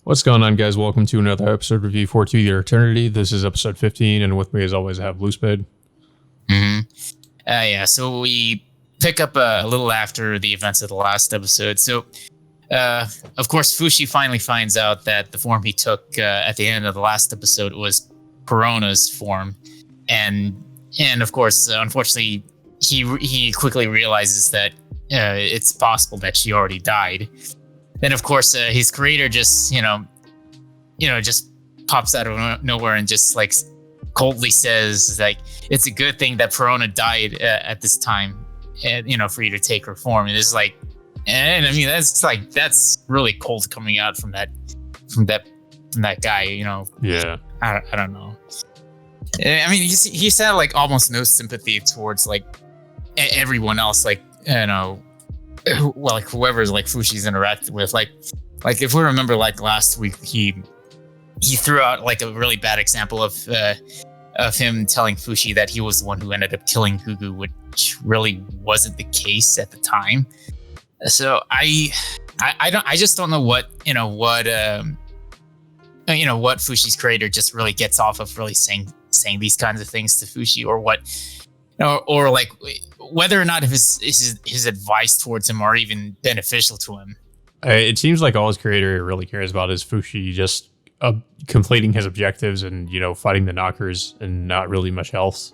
What's going on, guys? Welcome to another episode review for To Your Eternity. This is episode 15, and with me, as always, I have Loosebed. So we pick up a little after the events of the last episode. So, of course, Fushi finally finds out that the form he took at the end of the last episode was Perona's form, and of course, unfortunately, he quickly realizes that it's possible that she already died. Then, of course, his creator just, just pops out of nowhere and just like coldly says, like, it's a good thing that Perona died at this time, for you to take her form. And it's like, and I mean, that's really cold coming out from that guy, Yeah. I don't know. I mean, he had like almost no sympathy towards like everyone else, like, whoever's like Fushi's interacted with, like if we remember, like last week, he threw out like a really bad example of him telling Fushi that he was the one who ended up killing Gugu, which really wasn't the case at the time. So I just don't know what Fushi's creator just really gets off of really saying these kinds of things to Fushi, or what, or like whether or not his advice towards him are even beneficial to him. It seems like all his creator really cares about is Fushi just completing his objectives and, fighting the knockers and not really much else.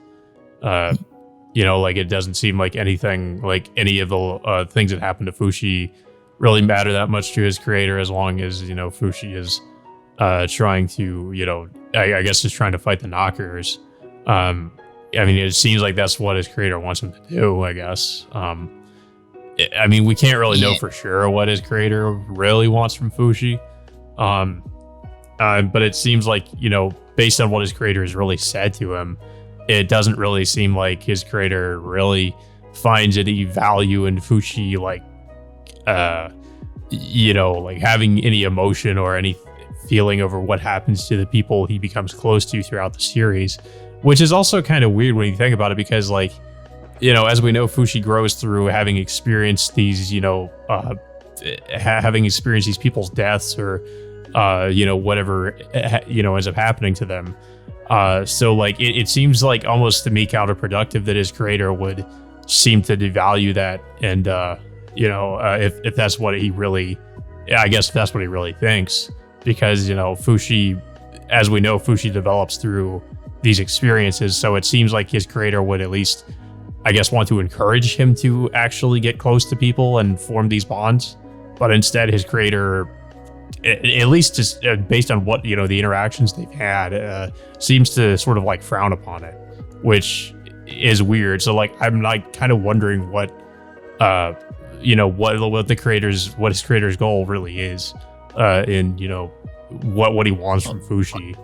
Like it doesn't seem like anything, like any of the things that happen to Fushi really matter that much to his creator, as long as, Fushi is trying to, I guess just trying to fight the knockers. I mean, it seems like that's what his creator wants him to do, I guess. I mean, we can't really know for sure what his creator really wants from Fushi. But it seems like, based on what his creator has really said to him, it doesn't really seem like his creator really finds any value in Fushi, like having any emotion or any feeling over what happens to the people he becomes close to throughout the series, which is also kind of weird when you think about it, because, like, as we know, Fushi grows through having experienced these, having experienced these people's deaths, or whatever, ends up happening to them. So like, it seems like almost to me counterproductive that his creator would seem to devalue that. And, if that's what he really, I guess if that's what he really thinks, because, Fushi, as we know, Fushi develops through these experiences. So it seems like his creator would at least, I guess, want to encourage him to actually get close to people and form these bonds. But instead, his creator, at least just based on what, the interactions they've had, seems to sort of like frown upon it, which is weird. So like, I'm like kind of wondering what what his creator's goal really is, in, what he wants from Fushi.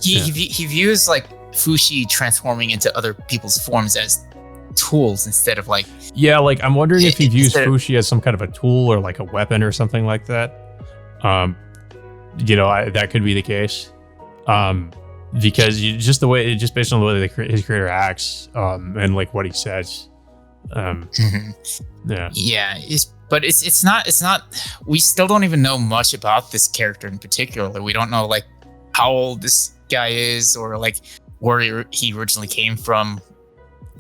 He views like Fushi transforming into other people's forms as tools instead of like, I'm wondering if he views Fushi as some kind of a tool or like a weapon or something like that. That could be the case, because just based on the way his creator acts, and like what he says. But it's not. We still don't even know much about this character in particular. We don't know like how old this guy is, or like where he originally came from.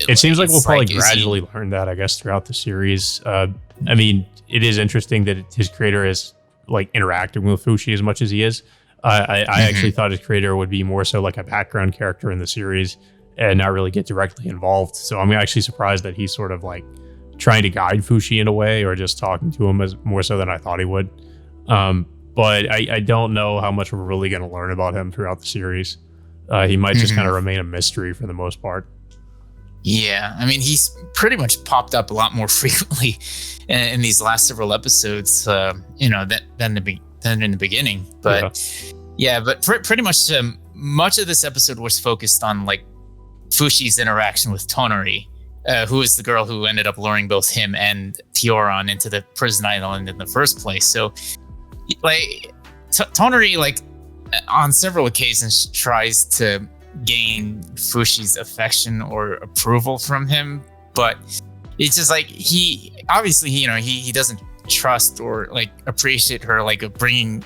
It seems like we'll probably gradually learn that, I guess, throughout the series. I mean, it is interesting that his creator is like interacting with Fushi as much as he is. I actually thought his creator would be more so like a background character in the series and not really get directly involved. So I'm actually surprised that he's sort of like trying to guide Fushi in a way, or just talking to him as more so than I thought he would. But I don't know how much we're really going to learn about him throughout the series. He might just kind of remain a mystery for the most part. Yeah, I mean, he's pretty much popped up a lot more frequently in these last several episodes, than in the beginning. But but pretty much much of this episode was focused on like Fushi's interaction with Tonari, who is the girl who ended up luring both him and Fioran into the prison island in the first place. So, like, Tonari, like, on several occasions tries to gain Fushi's affection or approval from him, but it's just like he doesn't trust or like appreciate her like bringing,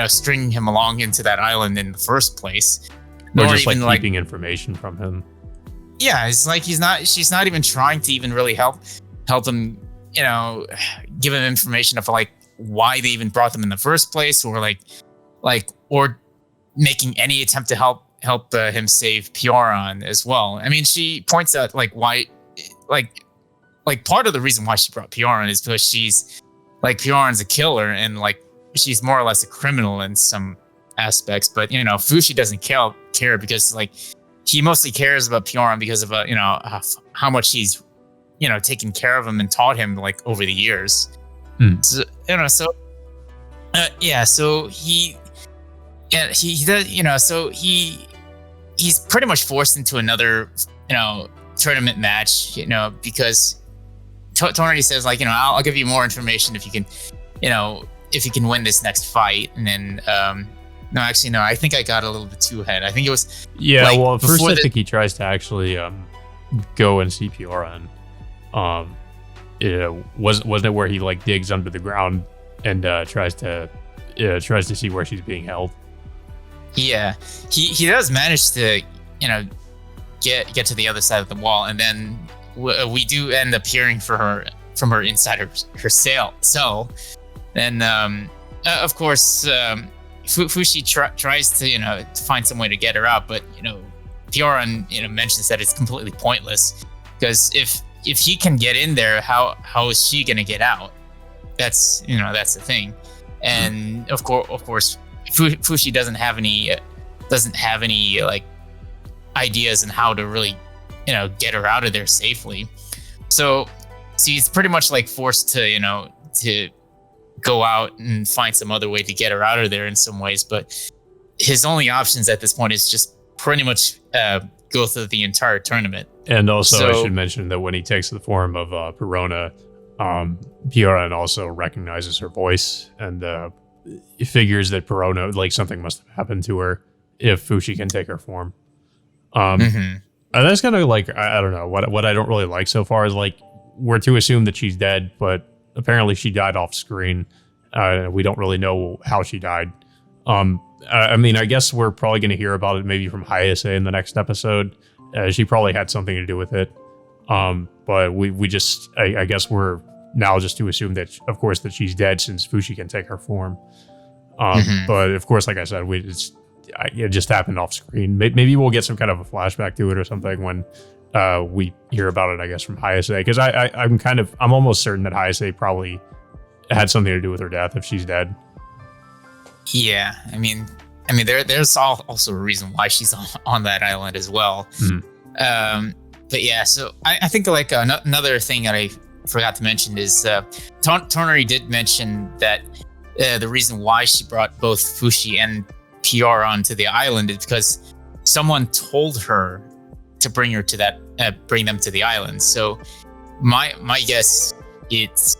stringing him along into that island in the first place. Or just like keeping information from him. Yeah, it's like she's not even trying to even really help him, give him information of like why they even brought them in the first place, or or making any attempt to help him save Pioran as well. I mean, she points out like why, like part of the reason why she brought Pioran is because she's like, Pioran's a killer and like she's more or less a criminal in some aspects, but Fushi doesn't care because like he mostly cares about Pioran because of how much he's taken care of him and taught him like over the years. So so he does, so he's pretty much forced into another tournament match, because Tonari says like, I'll give you more information if you can win this next fight. And then no, I think I got a little bit too ahead. I think it was well, first I think he tries to actually go and see Pioran. Wasn't it where he like digs under the ground and tries to see where she's being held? Yeah, he does manage to get to the other side of the wall, and then we do end up hearing from her inside her cell. So then of course Fushi tries to to find some way to get her out, but Pioran mentions that it's completely pointless, because if he can get in there, how is she gonna get out? That's the thing. And of course Fushi doesn't have any like ideas on how to really get her out of there safely. So he's pretty much like forced to to go out and find some other way to get her out of there in some ways, but his only options at this point is just pretty much go through the entire tournament. And also, I should mention that when he takes the form of Perona, Pioran also recognizes her voice, and he figures that Perona, like, something must have happened to her if Fushi can take her form. And that's kind of like, I don't know, what I don't really like so far is like, we're to assume that she's dead, but apparently she died off screen. We don't really know how she died. I mean, I guess we're probably going to hear about it maybe from Hayase in the next episode. She probably had something to do with it. But we just, I guess we're now just to assume that, of course, that she's dead since Fushi can take her form. But of course, like I said, it just happened off screen. Maybe we'll get some kind of a flashback to it or something when we hear about it, I guess, from Hayase, because I'm almost certain that Hayase probably had something to do with her death if she's dead. Yeah, I mean, there's also a reason why she's on that island as well. But yeah, so I think like another thing that I forgot to mention is Tonari did mention that the reason why she brought both Fushi and Pioran to the island is because someone told her to bring her to bring them to the island. So my guess, it's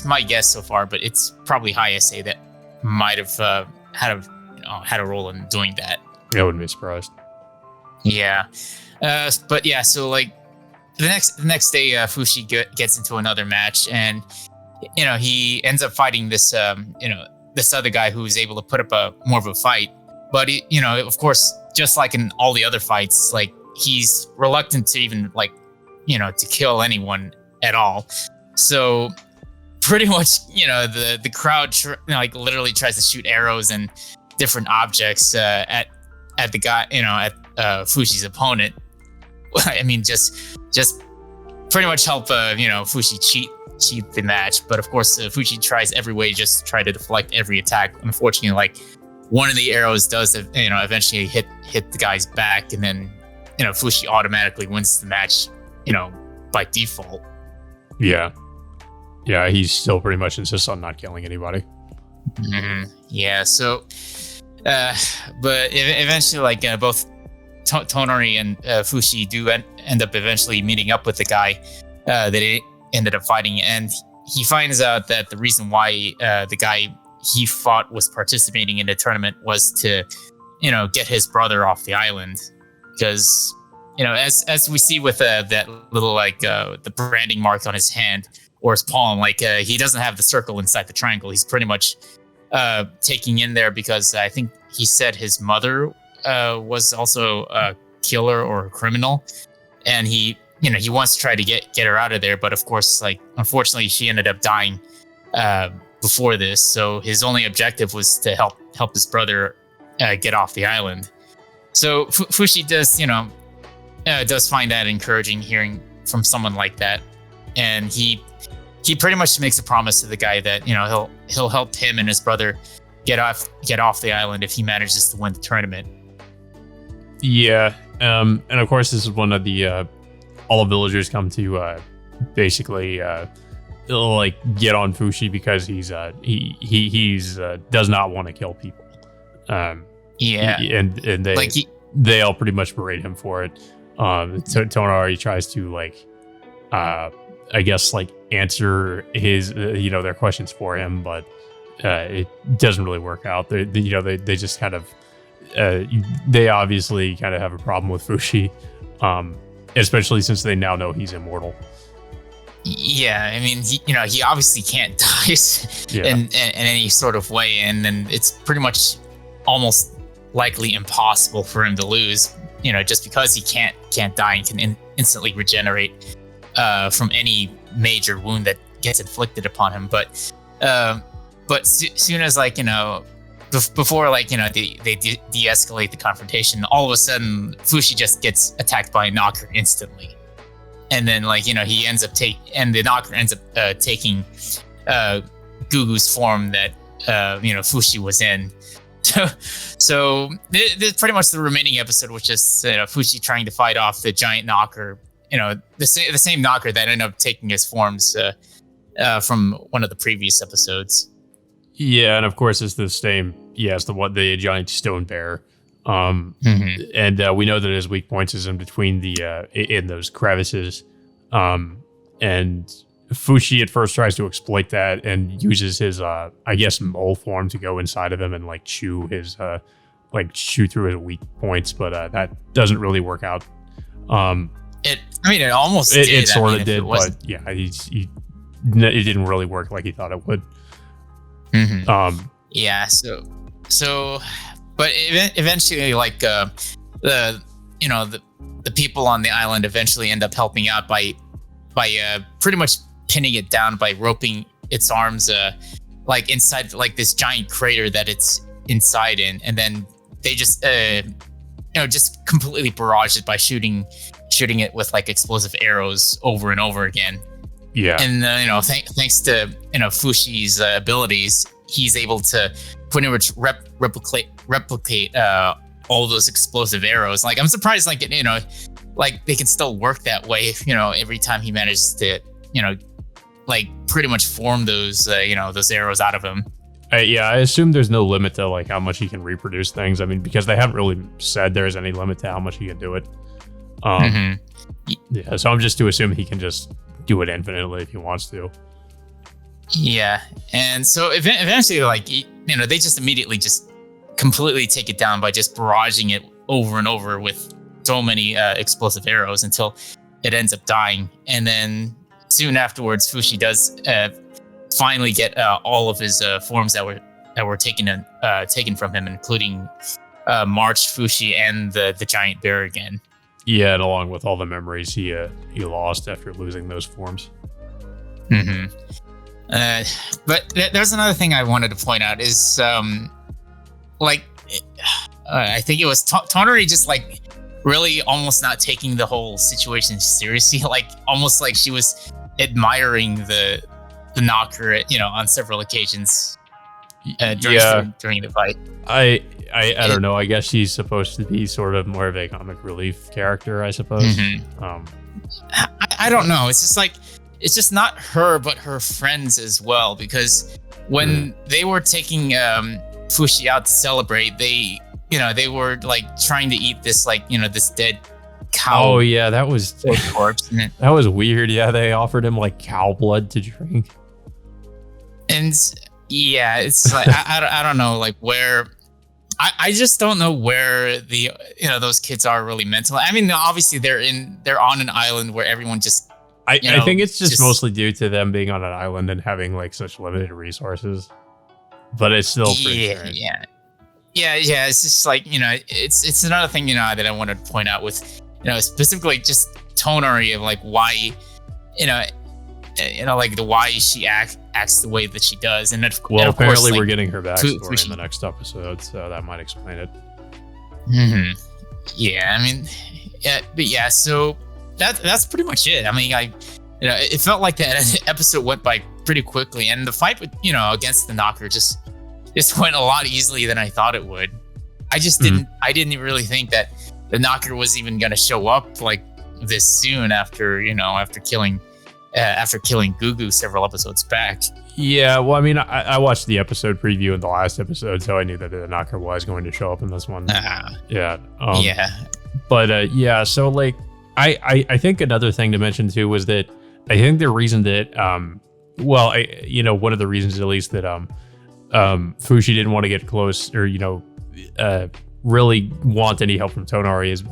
my guess so far, but it's probably Hayase that might have had a role in doing that. I wouldn't be surprised. Yeah, but yeah, so like the next day, Fushi gets into another match, and he ends up fighting this this other guy who's able to put up more of a fight. But of course, just like in all the other fights, like he's reluctant to even to kill anyone at all. So pretty much, the crowd literally tries to shoot arrows and different objects at the guy, at Fushi's opponent. I mean, just pretty much help Fushi cheat the match. But of course, Fushi tries every way just to try to deflect every attack. Unfortunately, one of the arrows does eventually hit the guy's back, and then Fushi automatically wins the match by default. Yeah, he still pretty much insists on not killing anybody. Yeah, so but eventually both Tonari and Fushi do end up eventually meeting up with the guy that they ended up fighting, and he finds out that the reason why the guy he fought was participating in the tournament was to get his brother off the island, because as we see with that little the branding mark on his hand, his palm. Like he doesn't have the circle inside the triangle. He's pretty much taking in there because I think he said his mother was also a killer or a criminal, and he wants to try to get her out of there. But of course, like unfortunately, she ended up dying before this. So his only objective was to help his brother get off the island. So Fushi does find that encouraging hearing from someone like that, and he pretty much makes a promise to the guy that he'll help him and his brother get off the island if he manages to win the tournament. Yeah, and of course this is one of the all the villagers come to basically like get on Fushi because he's does not want to kill people. And they like they all pretty much berate him for it. Tonari tries to like I guess like answer his their questions for him, but it doesn't really work out. They just kind of they obviously kind of have a problem with Fushi, especially since they now know he's immortal. Yeah, I mean, he obviously can't die in any sort of way, and then it's pretty much almost likely impossible for him to lose. Just because he can't die and can instantly regenerate from any major wound that gets inflicted upon him. But soon as before they de-escalate the confrontation, all of a sudden Fushi just gets attacked by a knocker instantly. And then he ends up the knocker ends up taking Gugu's form that Fushi was in. So this pretty much the remaining episode was just Fushi trying to fight off the giant knocker, the same knocker that ended up taking his forms from one of the previous episodes. Yeah, and of course it's the same. Yeah, it's the giant stone bear. And we know that his weak points is in between the in those crevices. And Fushi at first tries to exploit that and uses his I guess mole form to go inside of him and like chew chew through his weak points, but that doesn't really work out. It almost did. It sort of did, but yeah, it didn't really work like he thought it would. Yeah, so but eventually the people on the island eventually end up helping out by pretty much pinning it down by roping its arms inside this giant crater that it's inside in, and then they just just completely barrage it by shooting it with explosive arrows over and over again. Yeah, and thanks to Fushi's abilities, he's able to pretty much replicate all those explosive arrows. I'm surprised they can still work that way if every time he manages to pretty much form those those arrows out of him. I assume there's no limit to how much he can reproduce things. I mean, because they haven't really said there's any limit to how much he can do it. Yeah, so I'm just to assume he can just do it infinitely if he wants to. Yeah, and so eventually they just immediately just completely take it down by just barraging it over and over with so many explosive arrows until it ends up dying. And then soon afterwards, Fushi does finally get all of his forms that were taken from him, including March, Fushi, and the giant bear again. Yeah, and along with all the memories he lost after losing those forms. But there's another thing I wanted to point out is I think it was Tonari just really almost not taking the whole situation seriously, almost like she was admiring the knocker on several occasions during the fight. I don't know. I guess she's supposed to be sort of more of a comic relief character, I suppose. I don't know. It's just it's just not her, but her friends as well. Because when they were taking Fushi out to celebrate, they were trying to eat this this dead cow. Oh yeah, that was corpse. That was weird. Yeah, they offered him cow blood to drink. And yeah, it's I don't know where. I just don't know where the those kids are really mentally. I mean, obviously they're on an island where everyone just I think it's just mostly due to them being on an island and having like such limited resources. But it's still pretty strange. Yeah. It's just like, it's another thing, that I wanted to point out with, specifically just Tonari of like why, like the why she acts the way that she does. And apparently course, we're getting her backstory in the next episode, so that might explain it. Mm-hmm. Yeah, I mean, but yeah, so that's pretty much it. I mean, it felt like that episode went by pretty quickly, and the fight with, against the Knocker just went a lot easily than I thought it would. I just I didn't really think that the Knocker was even going to show up like this soon after killing Gugu several episodes back. Yeah, well, I mean, I watched the episode preview in the last episode, so I knew that the Knocker was going to show up in this one. Yeah. But so like, I think another thing to mention too was that I think the reason that one of the reasons at least that Fushi didn't want to get close or really want any help from Tonari is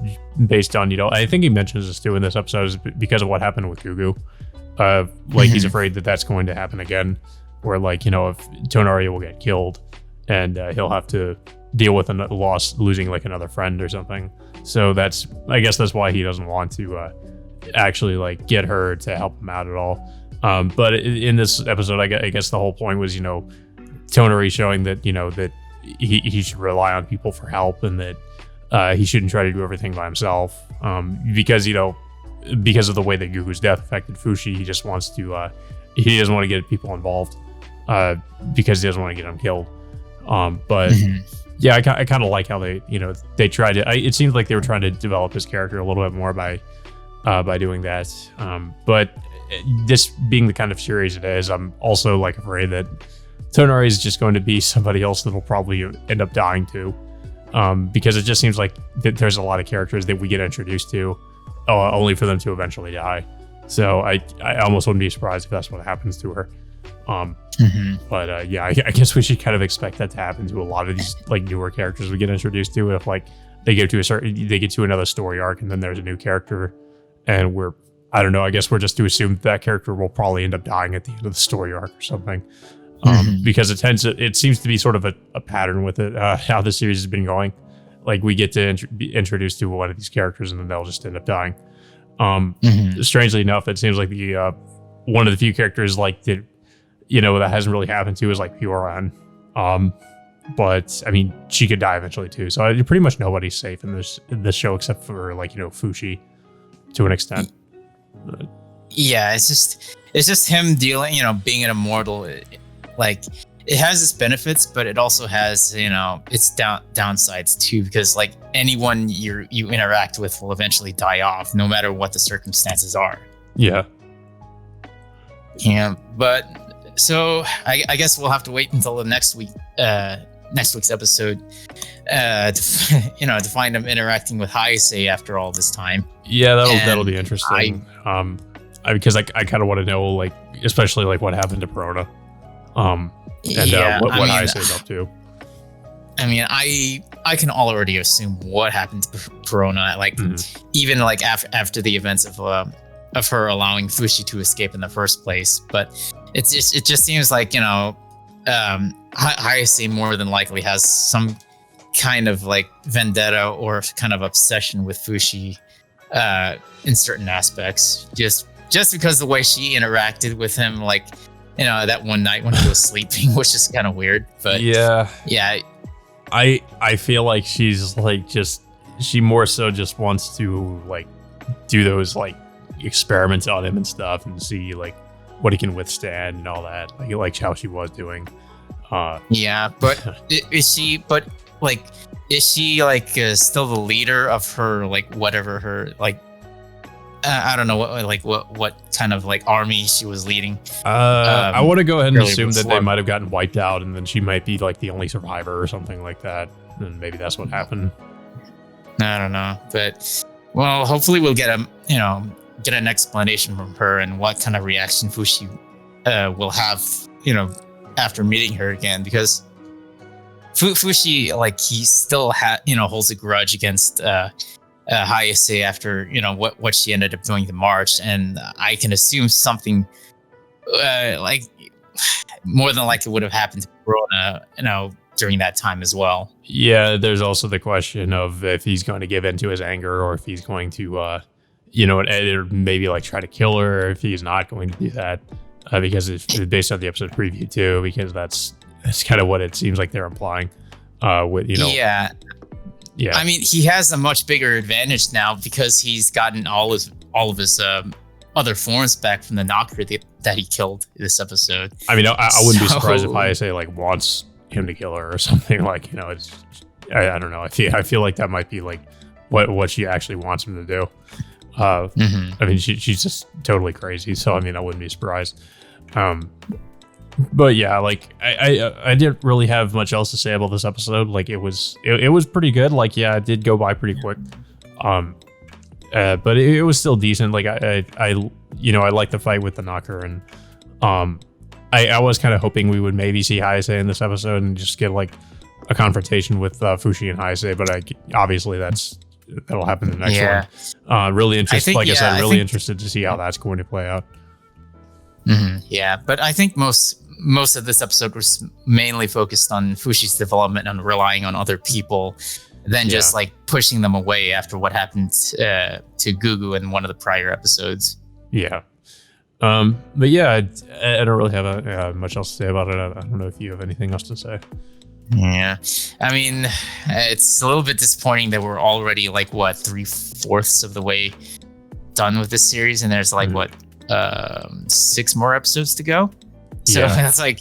based on, I think he mentions this too in this episode, is because of what happened with Gugu. He's afraid that that's going to happen again, where if Tonari will get killed and he'll have to deal with a loss, losing like another friend or something. So I guess that's why he doesn't want to actually like get her to help him out at all. But in this episode, I guess the whole point was, Tonari showing that, that he should rely on people for help, and that he shouldn't try to do everything by himself. Because of the way that Gugu's death affected Fushi, he just wants to, he doesn't want to get people involved because he doesn't want to get them killed. Yeah, I kind of like how they tried to, it seemed like they were trying to develop his character a little bit more by doing that. But this being the kind of series it is, I'm also like afraid that Tonari is just going to be somebody else that'll probably end up dying too. Because it just seems like there's a lot of characters that we get introduced to only for them to eventually die. So I almost wouldn't be surprised if that's what happens to her. But I guess we should kind of expect that to happen to a lot of these like newer characters we get introduced to. If like they get to another story arc and then there's a new character, and I don't know, I guess we're just to assume that character will probably end up dying at the end of the story arc or something. Because it seems to be sort of a pattern with it, how the series has been going. Like we get to be introduced to one of these characters and then they'll just end up dying. Strangely enough, it seems like the one of the few characters like that hasn't really happened to is like Pure. But I mean, she could die eventually too. So pretty much nobody's safe in this show except for like Fushi to an extent. Yeah, it's just him dealing, being an immortal. Like it has its benefits, but it also has, its downsides too, because like anyone you interact with will eventually die off, no matter what the circumstances are. Yeah. Yeah, but so I guess we'll have to wait until the next week's episode, to find him interacting with Hayase after all this time. Yeah, that'll be interesting. Because I kind of want to know, like, especially like what happened to Perona. What Hayase is up to. I mean, I can already assume what happened to Perona, like even like after the events of her allowing Fushi to escape in the first place. But it just seems like Hayase more than likely has some kind of like vendetta or kind of obsession with Fushi in certain aspects. Just because the way she interacted with him, like. That one night when he was sleeping, which is kind of weird, but yeah. I feel like she's like she more so just wants to like do those like experiments on him and stuff and see like what he can withstand and all that, like how she was doing. But is she still the leader of her like whatever her like? I don't know what kind of like army she was leading. I want to go ahead and assume that they might have gotten wiped out, and then she might be like the only survivor or something like that. And maybe that's what happened. I don't know, but well, hopefully we'll get an explanation from her and what kind of reaction Fushi will have, after meeting her again, because Fushi like he still holds a grudge against Hayase after what she ended up doing to March, and I can assume something like more than likely would have happened to Corona, during that time as well. Yeah, there's also the question of if he's going to give in to his anger, or if he's going to, or maybe like try to kill her, or if he's not going to do that, because it's based on the episode preview too, because that's kind of what it seems like they're implying. Yeah. I mean, he has a much bigger advantage now because he's gotten all of his other forms back from the knocker that he killed this episode. I mean, I wouldn't be surprised if Hayase like wants him to kill her or something. Like, it's I don't know. I feel like that might be like what she actually wants him to do. I mean, she's just totally crazy. So I mean, I wouldn't be surprised. But yeah, like I didn't really have much else to say about this episode. Like it was pretty good. Like, yeah, it did go by pretty quick. But it was still decent. Like I like the fight with the knocker, and I was kind of hoping we would maybe see Hayase in this episode and just get like a confrontation with Fushi and Hayase. But obviously that'll happen in the next one. Really interested. Like I said, really interested to see how that's going to play out. Yeah, but I think most of this episode was mainly focused on Fushi's development and relying on other people than just like pushing them away after what happened to Gugu in one of the prior episodes. Yeah. But yeah, I don't really have much else to say about it. I don't know if you have anything else to say. Yeah. I mean, it's a little bit disappointing that we're already like 3/4 of the way done with this series, and there's like 6 more episodes to go. So it's like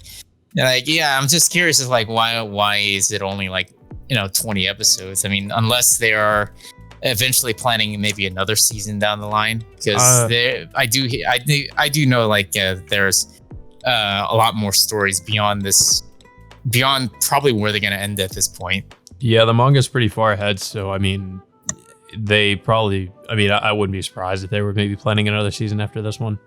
I'm just curious as like why is it only like 20 episodes? I mean, unless they are eventually planning maybe another season down the line, because I do know like there's a lot more stories beyond probably where they're going to end at this point. Yeah, the manga's pretty far ahead, so I mean they probably, I wouldn't be surprised if they were maybe planning another season after this one.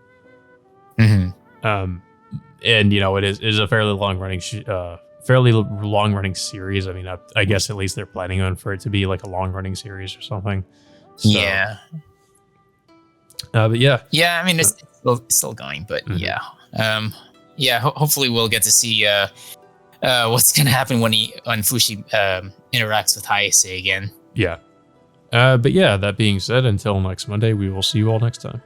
And it is a fairly long running series. I mean, I guess at least they're planning on for it to be like a long running series or something. So, yeah. But yeah. Yeah, I mean, it's still going, but hopefully we'll get to see what's going to happen when Fushi interacts with Hayase again. Yeah. But yeah, that being said, until next Monday, we will see you all next time.